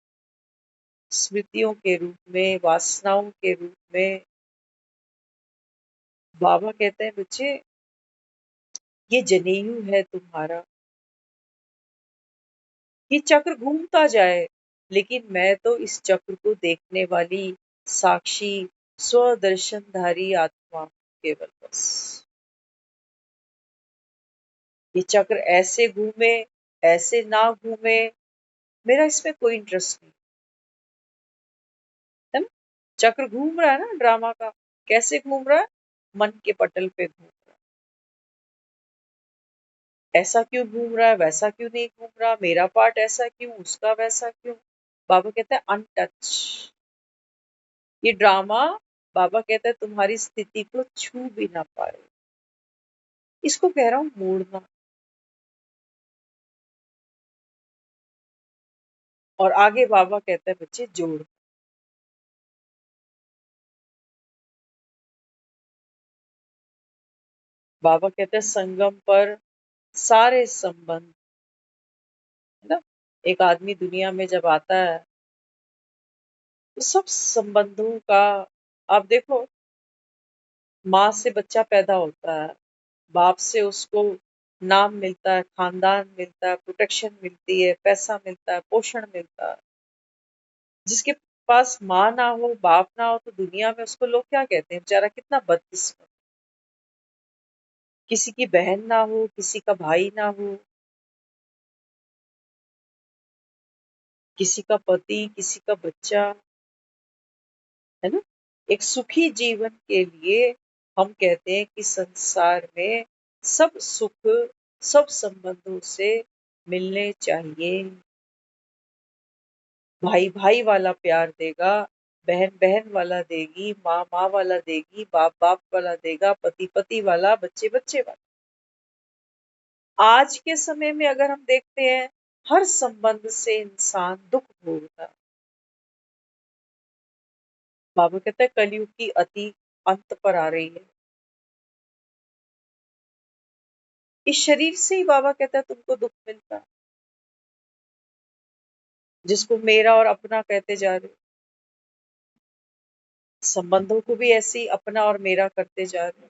स्मृतियों के रूप में, वासनाओं के रूप में, बाबा कहते हैं बच्चे ये जनेऊ है तुम्हारा, ये चक्र घूमता जाए, लेकिन मैं तो इस चक्र को देखने वाली साक्षी स्वदर्शनधारी आत्मा केवल बस। ये चक्र ऐसे घूमे, ऐसे ना घूमे, मेरा इसमें कोई इंटरेस्ट नहीं है ना। चक्र घूम रहा है ना ड्रामा का, कैसे घूम रहा है, मन के पटल पे घूम रहा है। ऐसा क्यों घूम रहा है, वैसा क्यों नहीं घूम रहा, मेरा पार्ट ऐसा क्यों, उसका वैसा क्यों। बाबा कहता है अनटच, ये ड्रामा, बाबा कहता है तुम्हारी स्थिति को छू भी ना पाए, इसको कह रहा हूं मोड़ना। और आगे बाबा कहता है बच्चे जोड़। बाबा कहते हैं संगम पर सारे संबंध, है ना, एक आदमी दुनिया में जब आता है तो सब संबंधों का, आप देखो, माँ से बच्चा पैदा होता है, बाप से उसको नाम मिलता है, खानदान मिलता है, प्रोटेक्शन मिलती है, पैसा मिलता है, पोषण मिलता है। जिसके पास माँ ना हो, बाप ना हो, तो दुनिया में उसको लोग क्या कहते हैं? बेचारा कितना बदकिस्मत। किसी की बहन ना हो, किसी का भाई ना हो, किसी का पति, किसी का बच्चा, है ना? एक सुखी जीवन के लिए हम कहते हैं कि संसार में सब सुख सब संबंधों से मिलने चाहिए। भाई भाई वाला प्यार देगा, बहन बहन वाला देगी, माँ माँ वाला देगी, बाप बाप वाला देगा, पति पति वाला, बच्चे बच्चे वाला। आज के समय में अगर हम देखते हैं, हर संबंध से इंसान दुख भोगता है। बाबा कहते हैं कलयुग की अति अंत पर आ रही है। इस शरीर से ही बाबा कहता है तुमको दुख मिलता है, जिसको मेरा और अपना कहते जा रहे हो। संबंधों को भी ऐसे ही अपना और मेरा करते जा रहे हो।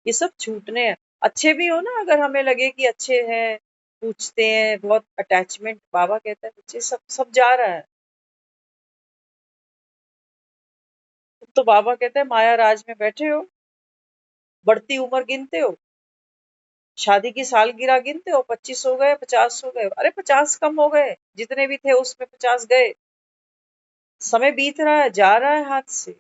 ये सब छूटने हैं। अच्छे भी हो ना, अगर हमें लगे कि अच्छे हैं, पूछते हैं, बहुत अटैचमेंट, बाबा कहता है बच्चे सब सब जा रहा है। तो बाबा कहते हैं माया राज में बैठे हो, बढ़ती उम्र गिनते हो, शादी की सालगिरह गिनते हो, 25 हो गए, 50 हो गए, अरे 50 कम हो गए, जितने भी थे उसमें 50 गए। समय बीत रहा है, जा रहा है हाथ से।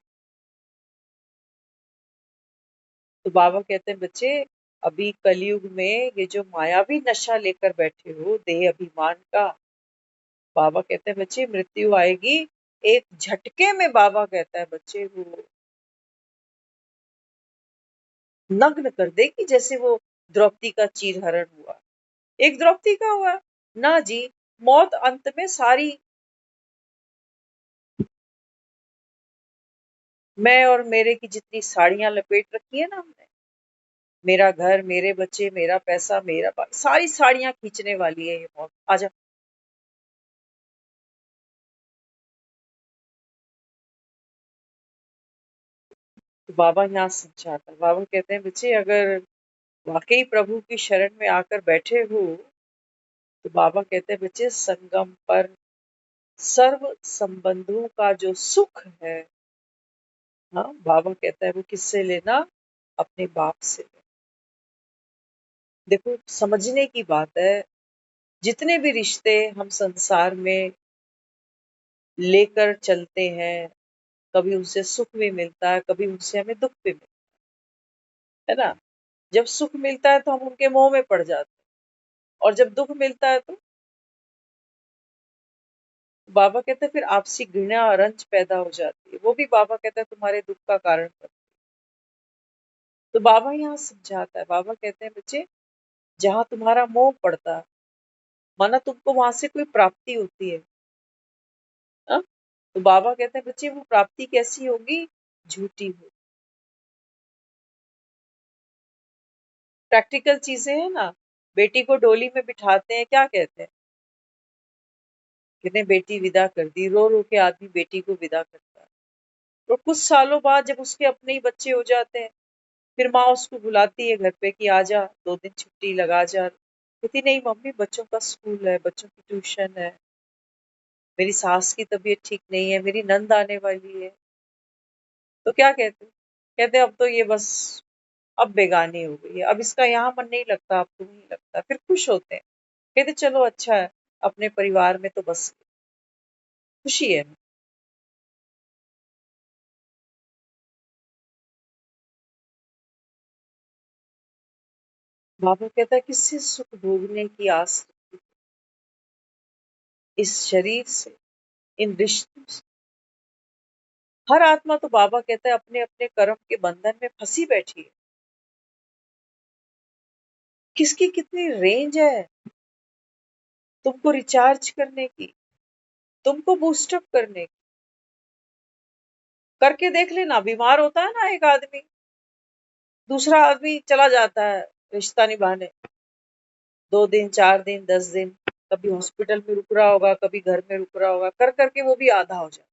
तो बाबा कहते हैं बच्चे, अभी कलयुग में ये जो मायावी नशा लेकर बैठे हो देह अभिमान का, बाबा कहते हैं बच्चे मृत्यु आएगी एक झटके में। बाबा कहता है बच्चे वो नग्न कर देगी, जैसे वो द्रौपदी का चीरहरण हुआ। एक द्रौपदी का हुआ ना जी, मौत अंत में सारी, मैं और मेरे की जितनी साड़ियां लपेट रखी है ना हमने, मेरा घर, मेरे बच्चे, मेरा पैसा, मेरा सारी साड़ियां खींचने वाली है ये मौत। आजा। तो बाबा यहाँ समझाता है, बाबा कहते हैं बच्चे अगर वाकई प्रभु की शरण में आकर बैठे हो, तो बाबा कहते हैं बच्चे संगम पर सर्व संबंधों का जो सुख है, हाँ, बाबा कहता है वो किससे लेना? अपने बाप से लेना। देखो समझने की बात है, जितने भी रिश्ते हम संसार में लेकर चलते हैं, कभी उनसे सुख भी मिलता है, कभी उनसे हमें दुख भी मिलता है ना? जब सुख मिलता है तो हम उनके मोह में पड़ जाते हैं, और जब दुख मिलता है तो बाबा कहते हैं फिर आपसी घृणा और रंज पैदा हो जाती है। वो भी बाबा कहता है तुम्हारे दुख का कारण बनती है। तो बाबा यहाँ समझाता है, बाबा कहते हैं बच्चे जहां तुम्हारा मोह पड़ता है, माना तुमको वहां से कोई प्राप्ति होती है, हाँ? तो बाबा कहते हैं बच्चे वो प्राप्ति कैसी होगी? झूठी होगी। प्रैक्टिकल चीजें हैं ना, बेटी को डोली में बिठाते हैं, क्या कहते हैं? कहते हैं बेटी विदा कर दी, रो रो के आदमी बेटी को विदा करता है। और कुछ सालों बाद जब उसके अपने ही बच्चे हो जाते हैं, फिर माँ उसको बुलाती है घर पे कि आजा 2 दिन छुट्टी लगा जा। कहती नहीं मम्मी, बच्चों का स्कूल है, बच्चों की ट्यूशन है, मेरी सास की तबीयत ठीक नहीं है, मेरी नंद आने वाली है। तो क्या कहते? कहते अब तो ये बस अब बेगानी हो गई है, अब इसका यहाँ मन नहीं लगता, अब तो नहीं लगता। फिर खुश होते हैं, कहते चलो अच्छा है, अपने परिवार में तो बस खुशी है। बाबा कहता है किससे सुख भोगने की आस रखी? इस शरीर से, इन रिश्तों से। हर आत्मा तो बाबा कहता है अपने अपने कर्म के बंधन में फंसी बैठी है। किसकी कितनी रेंज है तुमको रिचार्ज करने की, तुमको बूस्टअप करने की। करके देख लेना, बीमार होता है ना एक आदमी, दूसरा आदमी चला जाता है रिश्ता निभाने, 2 दिन 4 दिन 10 दिन, कभी हॉस्पिटल में रुक रहा होगा, कभी घर में रुक रहा होगा, कर करके वो भी आधा हो जाए,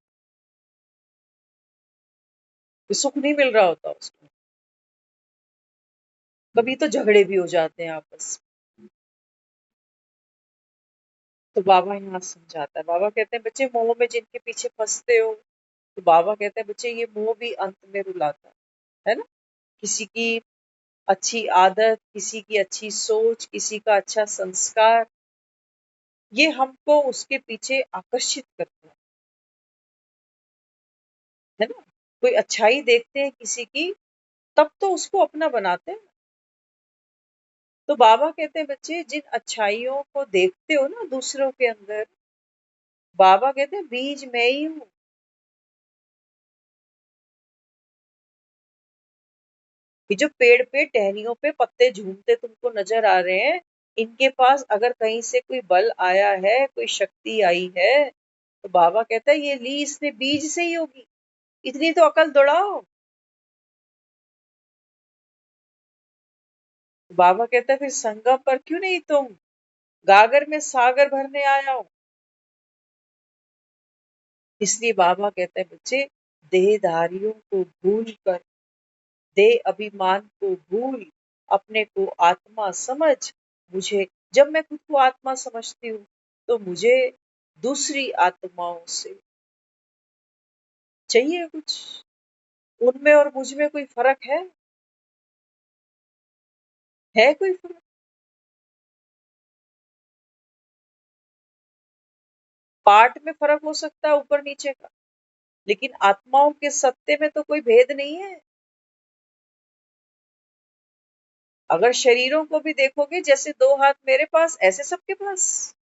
सुख नहीं मिल रहा होता उसको। कभी तो झगड़े भी हो जाते हैं आपस में। तो बाबा यहाँ समझाता है, बाबा कहते हैं बच्चे मोह में जिनके पीछे फंसते हो, तो बाबा कहते हैं बच्चे ये मोह भी अंत में रुलाता है ना। किसी की अच्छी आदत, किसी की अच्छी सोच, किसी का अच्छा संस्कार, ये हमको उसके पीछे आकर्षित करता है ना। कोई अच्छाई देखते हैं किसी की, तब तो उसको अपना बनाते हैं। तो बाबा कहते हैं बच्चे जिन अच्छाइयों को देखते हो ना दूसरों के अंदर, बाबा कहते हैं बीज मैं ही हूँ। ये जो पेड़ पे टहनियों पे पत्ते झूमते तुमको नजर आ रहे हैं, इनके पास अगर कहीं से कोई बल आया है, कोई शक्ति आई है, तो बाबा कहता है ये ली इसने बीज से ही होगी। इतनी तो अकल दौड़ाओ। बाबा कहता है फिर संगम पर क्यों नहीं तुम गागर में सागर भरने आया हो। इसलिए बाबा कहते हैं बच्चे देहधारियों को भूल कर, देह अभिमान को भूल, अपने को आत्मा समझ। मुझे जब मैं खुद को आत्मा समझती हूँ, तो मुझे दूसरी आत्माओं से चाहिए कुछ, उनमें और मुझ में कोई फर्क है कोई फर्क। पार्ट में फर्क हो सकता है ऊपर नीचे का, लेकिन आत्माओं के सत्ते में तो कोई भेद नहीं है। अगर शरीरों को भी देखोगे, जैसे दो हाथ मेरे पास ऐसे सबके पास,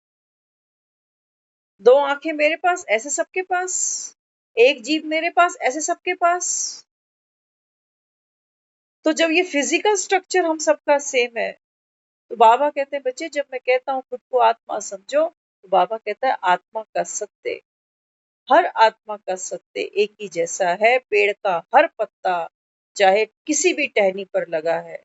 दो आंखें मेरे पास ऐसे सबके पास, एक जीभ मेरे पास ऐसे सबके पास। तो जब ये फिजिकल स्ट्रक्चर हम सबका सेम है, तो बाबा कहते हैं बच्चे जब मैं कहता हूँ खुद को आत्मा समझो, तो बाबा कहता है आत्मा का सत्य, हर आत्मा का सत्य एक ही जैसा है। पेड़ का हर पत्ता चाहे किसी भी टहनी पर लगा है,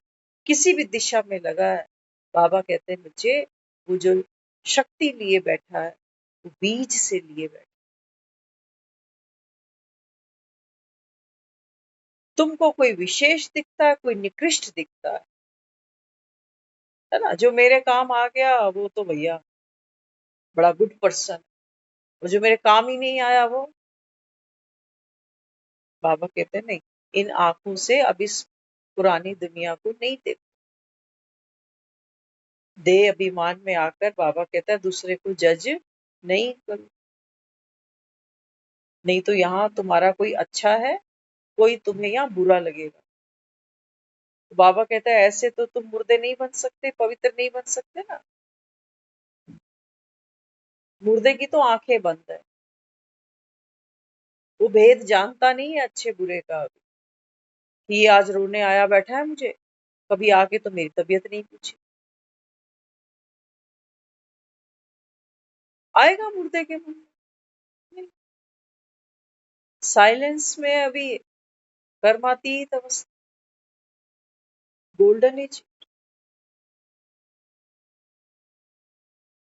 किसी भी दिशा में लगा है, बाबा कहते हैं बच्चे वो जो शक्ति लिए बैठा है, वो बीज से लिए बैठा। तुमको कोई विशेष दिखता है, कोई निकृष्ट दिखता है ना। जो मेरे काम आ गया वो तो भैया बड़ा गुड पर्सन, और जो मेरे काम ही नहीं आया वो, बाबा कहते हैं नहीं, इन आंखों से अब इस पुरानी दुनिया को नहीं देख। देह अभिमान में आकर बाबा कहता है दूसरे को जज नहीं करो, नहीं तो यहाँ तुम्हारा कोई अच्छा है, कोई तुम्हें यहाँ बुरा लगेगा। तो बाबा कहता है ऐसे तो तुम मुर्दे नहीं बन सकते, पवित्र नहीं बन सकते ना। मुर्दे की तो आंखें बंद है, वो भेद जानता नहीं है अच्छे बुरे का। कि ये आज रोने आया बैठा है मुझे, कभी आके तो मेरी तबीयत नहीं पूछी। आएगा मुर्दे के मुंह में। साइलेंस में अभी कर्मातीत अवस्था, गोल्डन एज।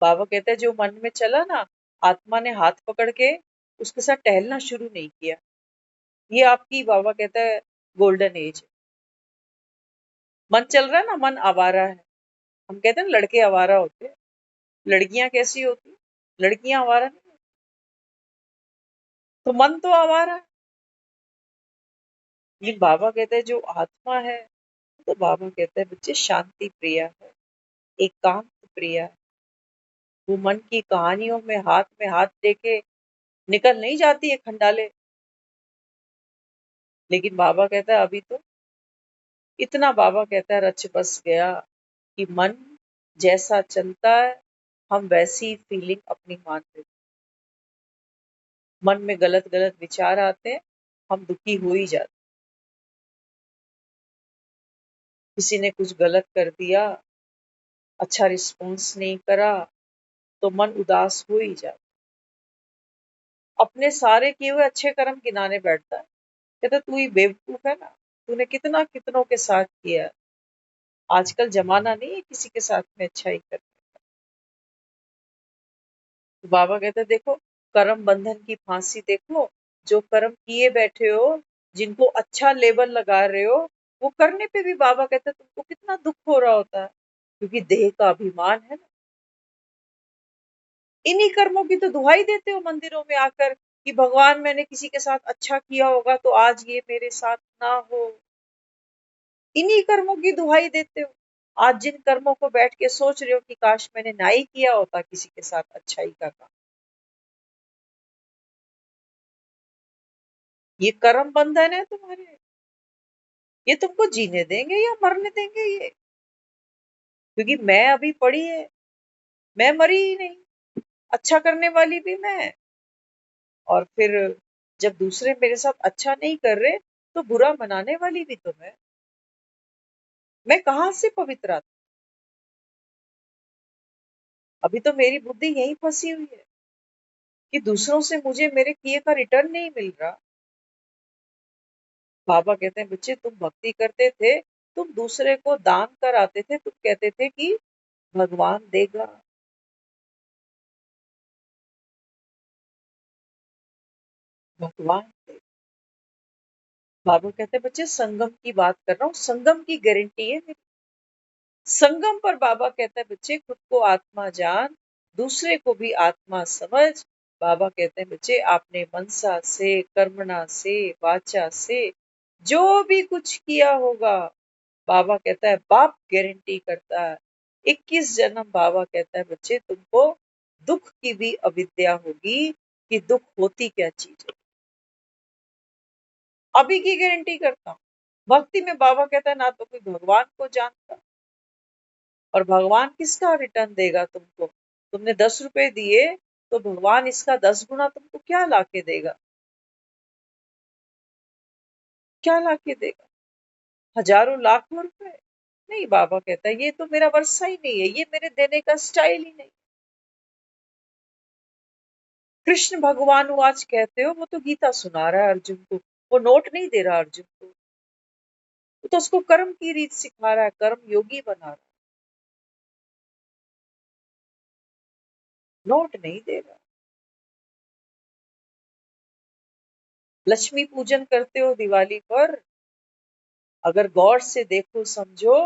बाबा कहता है जो मन में चला ना, आत्मा ने हाथ पकड़ के उसके साथ टहलना शुरू नहीं किया, ये आपकी बाबा कहता है गोल्डन एज। मन चल रहा है ना, मन आवारा है। हम कहते हैं ना लड़के आवारा होते हैं, लड़कियां कैसी होती, लड़कियां आवारा नहीं, तो मन तो आवारा है। ये बाबा कहते हैं जो आत्मा है, तो बाबा कहता है बच्चे शांति प्रिय है, एकांत प्रिय है। वो मन की कहानियों में हाथ देके निकल नहीं जाती है खंडाले। लेकिन बाबा कहता है अभी तो इतना, बाबा कहता है रच बस गया कि मन जैसा चलता है, हम वैसी फीलिंग अपनी मान लेते। मन में गलत गलत विचार आते हैं, हम दुखी हो ही जाते। किसी ने कुछ गलत कर दिया, अच्छा रिस्पॉन्स नहीं करा, तो मन उदास हो ही जाता। अपने सारे किए हुए अच्छे कर्म गिनाने बैठता है, कहता तू ही बेवकूफ है ना, तूने कितना कितनों के साथ किया। आजकल जमाना नहीं है किसी के साथ में अच्छाई करने। तो बाबा कहते हैं देखो कर्म बंधन की फांसी देखो, जो कर्म किए बैठे हो, जिनको अच्छा लेबल लगा रहे हो, वो करने पे भी बाबा कहते हैं तुमको कितना दुख हो रहा होता है, क्योंकि देह का अभिमान है ना। इन्हीं कर्मों की तो दुहाई देते हो मंदिरों में आकर कि भगवान मैंने किसी के साथ अच्छा किया होगा तो आज ये मेरे साथ ना हो। इन्हीं कर्मों की दुहाई देते हो। आज जिन कर्मों को बैठ के सोच रहे हो कि काश मैंने ना ही किया होता किसी के साथ अच्छाई का काम, ये कर्म बंधन है तुम्हारे। ये तुमको जीने देंगे या मरने देंगे ये? क्योंकि मैं अभी पड़ी है, मैं मरी ही नहीं, अच्छा करने वाली भी मैं। और फिर जब दूसरे मेरे साथ अच्छा नहीं कर रहे तो बुरा मनाने वाली भी तो मैं कहां से पवित्र आत्मा? अभी तो मेरी बुद्धि यहीं फंसी हुई है कि दूसरों से मुझे मेरे किए का रिटर्न नहीं मिल रहा। बाबा कहते हैं बच्चे तुम भक्ति करते थे, तुम दूसरे को दान कराते थे, तुम कहते थे कि भगवान देगा। भगवान देगा। बाबा कहते हैं बच्चे संगम की बात कर रहा हूँ, संगम की गारंटी है मेरी। संगम पर बाबा कहता है बच्चे खुद को आत्मा जान, दूसरे को भी आत्मा समझ। बाबा कहते हैं बच्चे आपने मनसा से, कर्मणा से, वाचा से जो भी कुछ किया होगा, बाबा कहता है बाप गारंटी करता है 21 जन्म। बाबा कहता है बच्चे तुमको दुख की भी अविद्या होगी कि दुख होती क्या चीज है। अभी की गारंटी करता हूँ। भक्ति में बाबा कहता है ना तो कोई भगवान को जानता, और भगवान किसका रिटर्न देगा तुमको? तुमने 10 रुपए दिए तो भगवान इसका 10 गुना तुमको क्या लाके देगा? क्या लाके देगा? हजारों लाखों रुपए? नहीं, बाबा कहता है ये तो मेरा वर्षा ही नहीं है, ये मेरे देने का स्टाइल ही नहीं। कृष्ण भगवान वो आज कहते हो, वो तो गीता सुना रहा है अर्जुन को, वो नोट नहीं दे रहा अर्जुन को, वो तो उसको कर्म की रीत सिखा रहा है, कर्म योगी बना रहा है, नोट नहीं दे रहा। लक्ष्मी पूजन करते हो दिवाली पर, अगर गौर से देखो समझो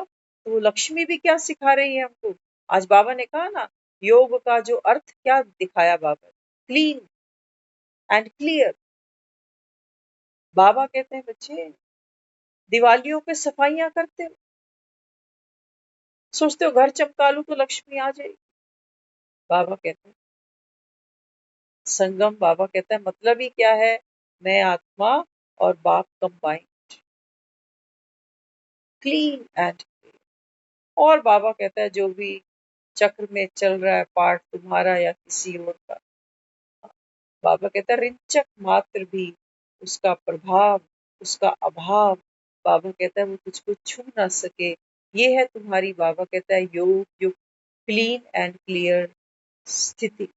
तो वो लक्ष्मी भी क्या सिखा रही है हमको। आज बाबा ने कहा ना, योग का जो अर्थ क्या दिखाया बाबा, क्लीन एंड क्लियर। बाबा कहते हैं बच्चे दिवालियों पे सफाइयां करते हो, सोचते हो घर चमका लूं तो लक्ष्मी आ जाएगी। बाबा कहते हैं संगम, बाबा कहता है मतलब ही क्या है, मैं आत्मा और बाप कंबाइन, क्लीन एंड। और बाबा कहता है जो भी चक्र में चल रहा है पार्ट तुम्हारा या किसी और का, बाबा कहता है रिंचक मात्र भी उसका प्रभाव, उसका अभाव, बाबा कहता है वो तुझको छू ना सके। ये है तुम्हारी, बाबा कहता है योग युक्त क्लीन एंड क्लियर स्थिति,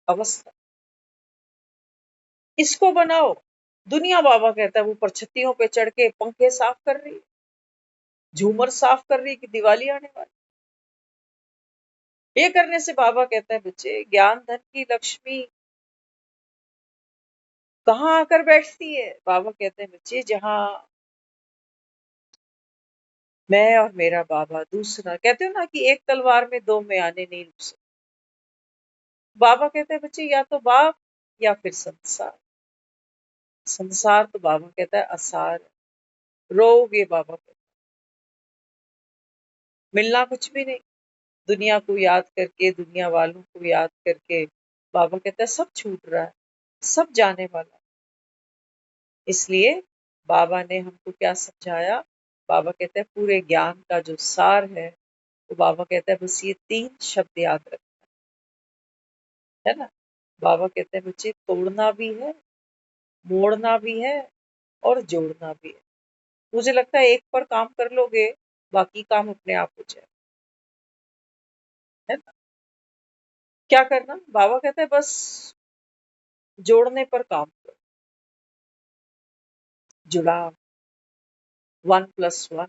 अवस्था। इसको बनाओ। दुनिया, बाबा कहता है वो परछत्तियों पे चढ़ के पंखे साफ कर रही है, झूमर साफ कर रही है कि दिवाली आने वाली। ये करने से बाबा कहता है बच्चे ज्ञान धन की लक्ष्मी कहाँ आकर बैठती है? बाबा कहते हैं बच्चे जहां मैं और मेरा बाबा, दूसरा कहते हो ना कि एक तलवार में दो म्याने नहीं लुक सकते। बाबा कहते हैं बच्चे या तो बाप या फिर संसार। संसार तो बाबा कहता है असार है, रोगे बाबा कहता है, मिलना कुछ भी नहीं। दुनिया को याद करके, दुनिया वालों को याद करके, बाबा कहता है सब छूट रहा है, सब जाने वाला है। इसलिए बाबा ने हमको क्या समझाया? बाबा कहते हैं पूरे ज्ञान का जो सार है, तो बाबा कहता है बस ये 3 शब्द याद रख, है ना। बाबा कहते हैं बच्चे तोड़ना भी है, मोड़ना भी है और जोड़ना भी है। मुझे लगता है एक पर काम कर लोगे, बाकी काम अपने आप हो जाए, है ना। क्या करना? बाबा कहते हैं बस जोड़ने पर काम करो, जुड़ाव, 1+1।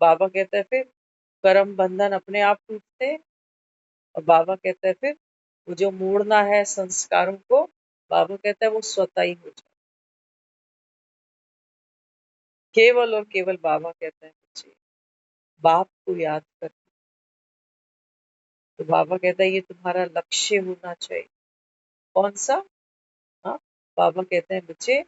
बाबा कहता है फिर कर्म बंधन अपने आप टूटते हैं, और बाबा कहता है फिर वो जो मोड़ना है संस्कारों को, बाबा कहता है वो स्वतः ही हो जाए। केवल और केवल बाबा कहता है बच्चे बाप को याद कर। तो बाबा कहता है ये तुम्हारा लक्ष्य होना चाहिए। कौन सा? हाँ, बाबा कहते हैं बच्चे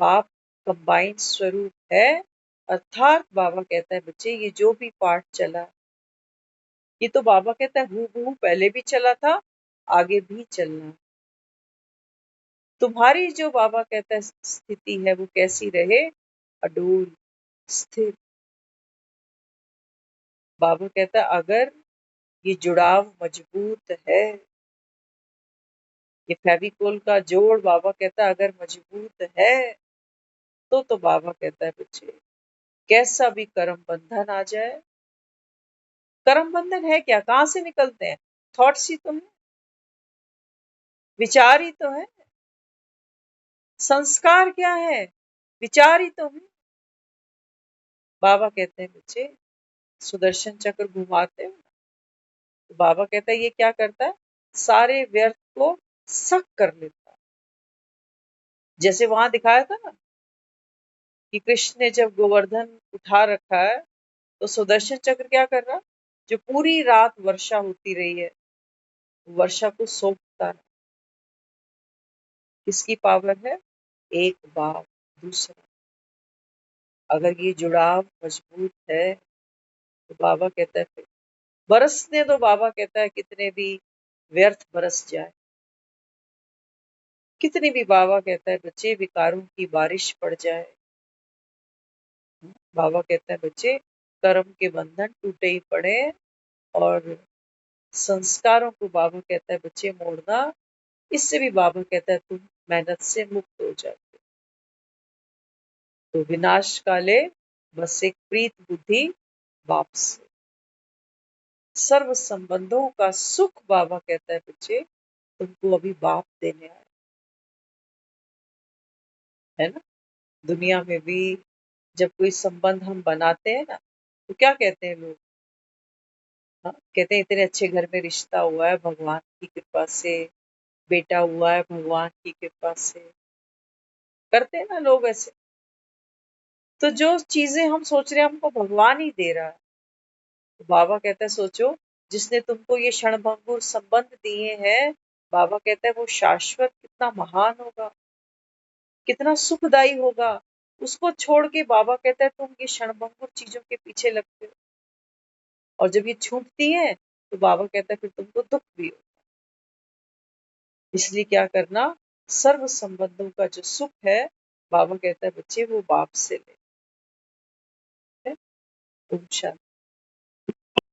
बाप कंबाइंड स्वरूप है, अर्थात बाबा कहता है बच्चे ये जो भी पाठ चला, ये तो बाबा कहता है हूबहू पहले भी चला था, आगे भी चलना। तुम्हारी जो बाबा कहता है स्थिति है वो कैसी रहे? अडोल, स्थिर। बाबा कहता है अगर ये जुड़ाव मजबूत है, ये फेविकोल का जोड़ बाबा कहता है अगर मजबूत है, तो बाबा कहता है बच्चे कैसा भी कर्म बंधन आ जाए। कर्म बंधन है क्या? कहां से निकलते हैं? थॉट्स ही तो है, विचार ही तो है। संस्कार क्या है? विचार ही तो है। बाबा कहते हैं बच्चे सुदर्शन चक्र घुमाते हो, तो बाबा कहता है ये क्या करता है? सारे व्यर्थ को सक कर लेता है। जैसे वहां दिखाया था ना कि कृष्ण ने जब गोवर्धन उठा रखा है, तो सुदर्शन चक्र क्या कर रहा? जो पूरी रात वर्षा होती रही है, वर्षा को सोखता है। किसकी पावर है? एक बाप, दूसरा। अगर ये जुड़ाव मजबूत है तो बाबा कहता है फिर बरसने दो। बाबा कहता है कितने भी व्यर्थ बरस जाए, कितनी भी बाबा कहता है बच्चे विकारों की बारिश पड़ जाए, बाबा कहता है बच्चे कर्म के बंधन टूटे ही पड़े, और संस्कारों को बाबा कहता है बच्चे मोड़ना, इससे भी बाबा कहता है तुम मेहनत से मुक्त हो जाते। तो विनाश काले बस एक प्रीत बुद्धि बाप से, सर्व संबंधों का सुख बाबा कहता है बच्चे तुमको अभी बाप देने आया है ना। दुनिया में भी जब कोई संबंध हम बनाते हैं ना, तो क्या कहते हैं लोग? हाँ, कहते हैं इतने अच्छे घर में रिश्ता हुआ है भगवान की कृपा से, बेटा हुआ है भगवान की कृपा से, करते हैं ना लोग ऐसे। तो जो चीजें हम सोच रहे हैं हमको भगवान ही दे रहा है, तो बाबा कहता है सोचो जिसने तुमको ये क्षणभंगुर संबंध दिए हैं, बाबा कहता है वो शाश्वत कितना महान होगा, कितना सुखदायी होगा। उसको छोड़ के बाबा कहता है तुम ये क्षणभंगुर चीजों के पीछे लगते हो, और जब ये छूटती है तो बाबा कहता है फिर तुमको दुख भी हो। इसलिए क्या करना? सर्व संबंधों का जो सुख है, बाबा कहता है बच्चे वो बाप से ले। ओम शांति।